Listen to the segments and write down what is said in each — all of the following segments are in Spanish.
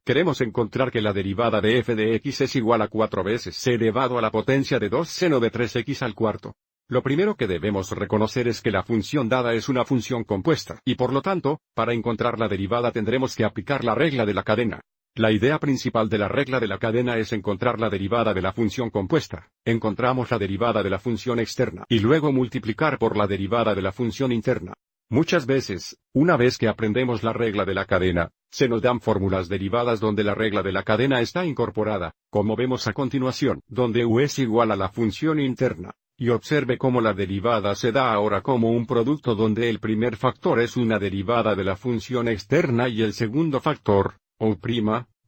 Queremos encontrar que la derivada de f de x es igual a 4 veces c elevado a la potencia de 2 seno de 3x al cuarto. Lo primero que debemos reconocer es que la función dada es una función compuesta, y por lo tanto, para encontrar la derivada tendremos que aplicar la regla de la cadena. La idea principal de la regla de la cadena es encontrar la derivada de la función compuesta. Encontramos la derivada de la función externa, y luego multiplicar por la derivada de la función interna. Muchas veces, una vez que aprendemos la regla de la cadena, se nos dan fórmulas derivadas donde la regla de la cadena está incorporada, como vemos a continuación, donde u es igual a la función interna. Y observe cómo la derivada se da ahora como un producto donde el primer factor es una derivada de la función externa y el segundo factor, o',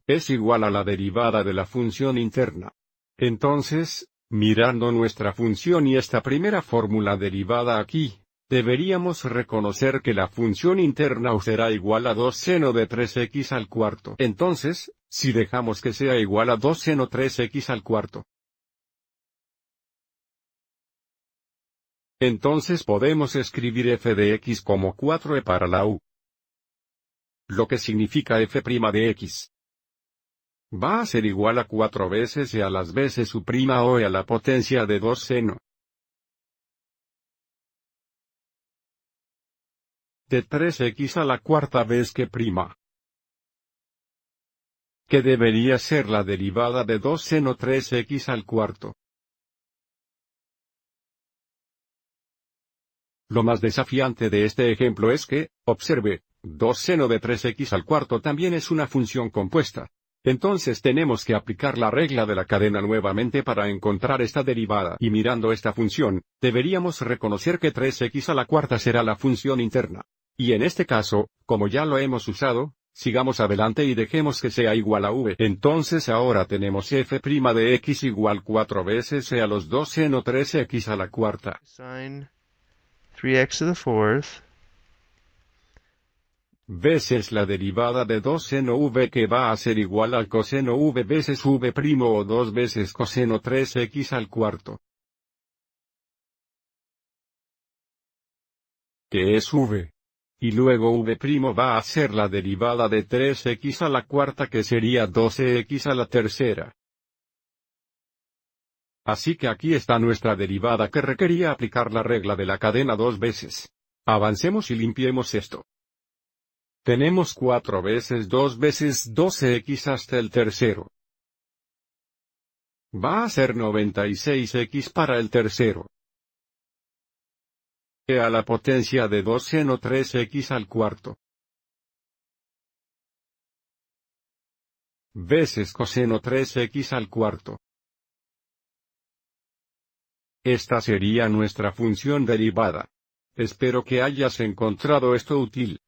es igual a la derivada de la función interna. Entonces, mirando nuestra función y esta primera fórmula derivada aquí, deberíamos reconocer que la función interna u será igual a 2 seno de 3x al cuarto. Entonces, si dejamos que sea igual a 2 seno 3x al cuarto, entonces podemos escribir f de x como 4e para la u. Lo que significa f' de x va a ser igual a 4 veces e a las veces u' o e a la potencia de 2 seno de 3x a la cuarta vez que prima, que debería ser la derivada de 2 seno 3x al cuarto. Lo más desafiante de este ejemplo es que, observe, 2 seno de 3x al cuarto también es una función compuesta. Entonces tenemos que aplicar la regla de la cadena nuevamente para encontrar esta derivada. Y mirando esta función, deberíamos reconocer que 3x a la cuarta será la función interna. Y en este caso, como ya lo hemos usado, sigamos adelante y dejemos que sea igual a v. Entonces ahora tenemos f' de x igual 4 veces e a los 2 seno 3x a la cuarta. 3x to the fourth veces la derivada de 2 seno v que va a ser igual al coseno v veces v' o 2 veces coseno 3x al cuarto, que es v. Y luego v' va a ser la derivada de 3x a la cuarta que sería 12x a la tercera. Así que aquí está nuestra derivada que requería aplicar la regla de la cadena 2 veces. Avancemos y limpiemos esto. Tenemos 4 veces 2 veces 12x hasta el tercero. Va a ser 96x para el tercero. E a la potencia de 2 seno 3x al cuarto. Veces coseno 3x al cuarto. Esta sería nuestra función derivada. Espero que hayas encontrado esto útil.